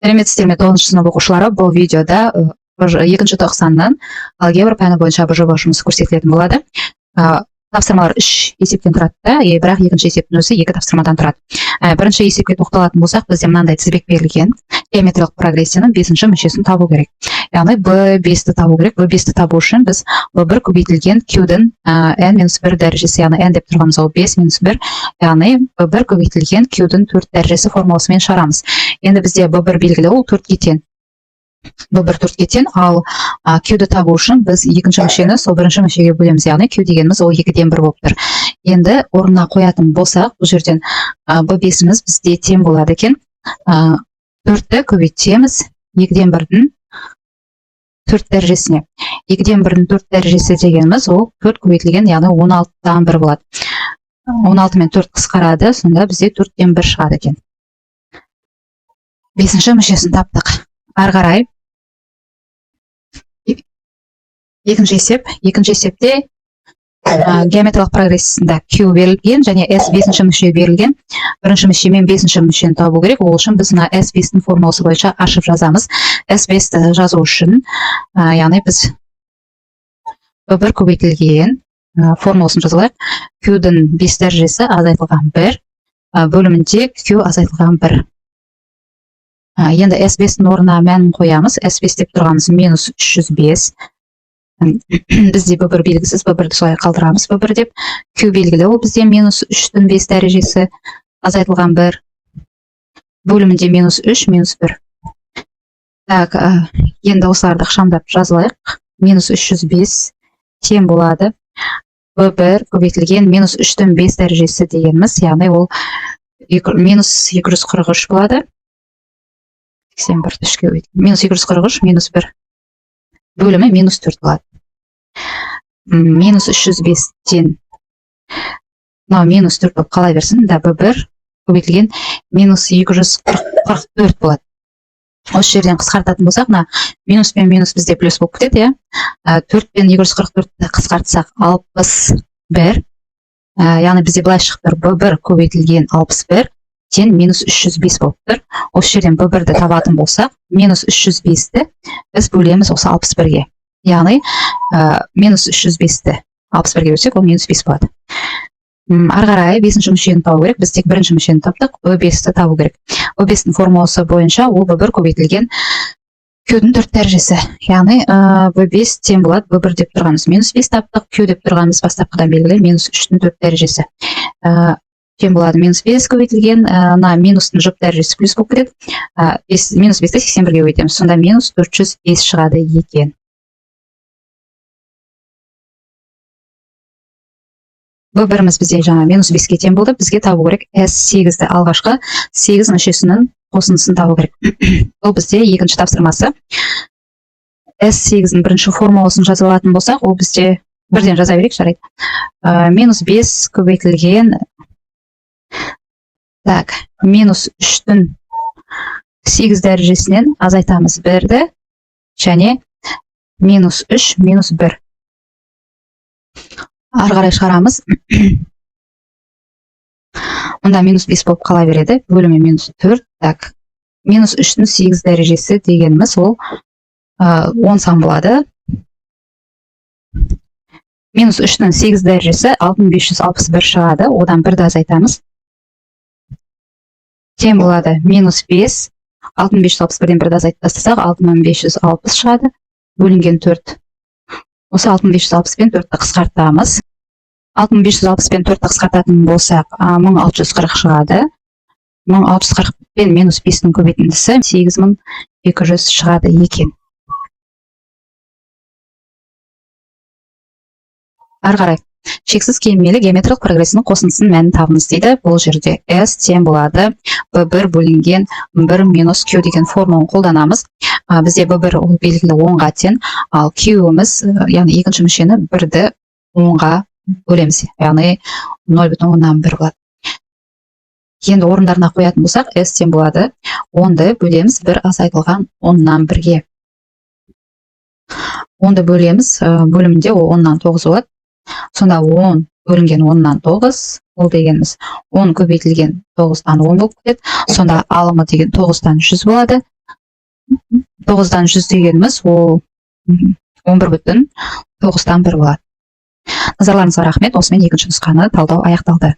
Сәлеметсіздер ме 9 сынып оқушылары, бұл видеода екінші тоқсаннан алгебра пәні бойынша бір жоба жұмысы көрсетілетін болады. Тапсырмалар 3 есептен тұрады да, бірақ екінші есептің өзі 2 тапсырмадан тұрады. Бірінші есепке тоқталатын болсақ, бізде мынандай тізбек берілген. Геометриялық прогрессияның 5-ші мүшесін табу керек. Яғни b5-ті табу керек. b5-ті табу үшін біз b1 көбейтілген q-дің n-1 дәрежесі, яғни n деп тұрғанымыз ол 5-1, яғни b1 көбейтілген q-дің 4 дәрежесі формуласымен шығарамыз. Енді бізде b1 белгілі, ол 4-ге тең. b1 4-ге тең, ал q-ді табу үшін біз екінші мүшені сол бірінші мүшеге бөлеміз, яғни q дегеніміз ол 2-ден 1 болып тұр. Енді орнына қоятын болсақ, бұл жерден b5-іміз бізде тең болады екен. 4-ті көбейтеміз 2-ден 1-дің 4 дәрежесіне. 2-ден 1-дің 4 дәрежесі дегеніміз ол 4 көбейтілген, яғни 16-дан 1 болады. 16 мен 4 қысқарады, сонда бізде 4-ден 1 шығады екен. 5-ші мүшесін таптық. Ары қарай екінші есепте геометриялық прогрессиясында q берілген және s 5-ші мүше берілген. Бірінші мүше мен 5-ші мүшені табу керек. Ол үшін біз мына s5-дің формуласы бойынша ашып жазамыз. s5-ті жазу үшін, яғни біз b1 көбейтілген формуласын жазалайық. q-дің 5 дәрежесі азайтылған 1 бөлімінде q азайтылған 1. Енді s5-дің орнына мәнін қоямыз. s5 деп тұрғанымыз минус 305. Бізде b1 белгісіз, b1-ді солай қалдырамыз. b1 деп q белгілі, ол бізде минус 3-дің 5 дәрежесі азайтылған 1 бөлімінде минус 3, минус 1. Так, енді осыларды ықшамдап жазылайық. Минус 305 тең болады b1 көбейтілген минус 3-дің 5 дәрежесі дегеніміз, яғни ол минус 243 болады. 81 3-ке көбейтілген минус 243 минус 1 бөлімі минус 4 болады. Минус 305-тен минус 4 болып қала берсін, b1 көбейтілген минус 244 болады. Осы жерден қысқартатын болсақ, минус пен минус бізде плюс болып кетеді. 4 пен 244-ті қысқартсақ 61, яғни бізде былай шықты, b1 көбейтілген 61 тең минус 305 болып тұр. Осы жерден b1-ді табатын болсақ, минус 305-ті біз бөлеміз осы 61-ге. Яғни минус 305-ті 61-ге бөлсек, ол минус 5 болады. Ары қарай 5-ші мүшені табу керек. Біз тек бірінші мүшені таптық, b5-ті табу керек. b5-дің формуласы бойынша ол b1 көбейтілген q-дің 4 дәрежесі. Яғни b5 тең болады, b1 деп тұрғанымыз минус 5 таптық, q деп тұрғанымыз бастапқыдан белгілі минус 3-дің 4 дәрежесі. Тең болады минус 5 көбейтілген, минустың жұп дәрежесі плюс болып кетеді. Минус 5-ті 81-ге көбейтеміз, сонда минус 405 шығады екен. b1-іміз бізде жаңа минус 5-ке тең болды. Бізге табу керек s8-ді, алғашқы 8 мүшесінің қосындысын табу керек. Ол бізде екінші тапсырмасы. s8-дің бірінші формуласын жазылатын болсақ, ол бізде бірден жаза берейік, жарайды. Минус 5 көбейтілген минус 3-дің 8 дәрежесінен азайтамыз 1-ді және минус 3, минус 1. Ары қарай шығарамыз. Онда минус 5 болып қала береді. Бөлімі минус 4. Минус 3-дің 8 дәрежесі дегеніміз ол 10 сан болады. Минус 3-дің 8 дәрежесі 6561 шығады. Одан 1-ді азайтамыз. Тең болады минус 5. 6561-ден 1-ді азайтып тастасақ, 6560 шығады. Бөлінген 4. Осы 6560 пен 4-ті қысқартамыз. 6560 пен 4-ті қысқартатын болсақ, 1640 шығады. 1640 пен минус 5-дің көбейтіндісі 8200 шығады екен. Ары қарай. Шексіз кеңмелі геометриялық прогрессияның қосындысының мәнін табыңыз дейді. Бұл жерде s тең болады b1 бөлінген 1 минус q деген формуланы қолданамыз. Бізде b1 ол белгілі 10-ға тең, ал q-іміз, яғни екінші мүшені 1-ді 10-ға бөлеміз, яғни 0,1 болады. Енді орындарына қоятын болсақ, s тең болады 10-ды бөлеміз 1 азайтылған 10-нан 1-ге. 10-ды бөлеміз, бөлімінде ол 10-нан 9 болады. Сонда 10 бөлінген 10-нан 9, ол дегеніміз 10 көбейтілген 9-дан 10 болып кетеді. Сонда алымы деген 9-дан 100 болады. 9-дан 100 дегеніміз ол 11,9-тан 1 болады. Назарларыңызға рахмет. Осымен екінші нұсқаны талдау аяқталды.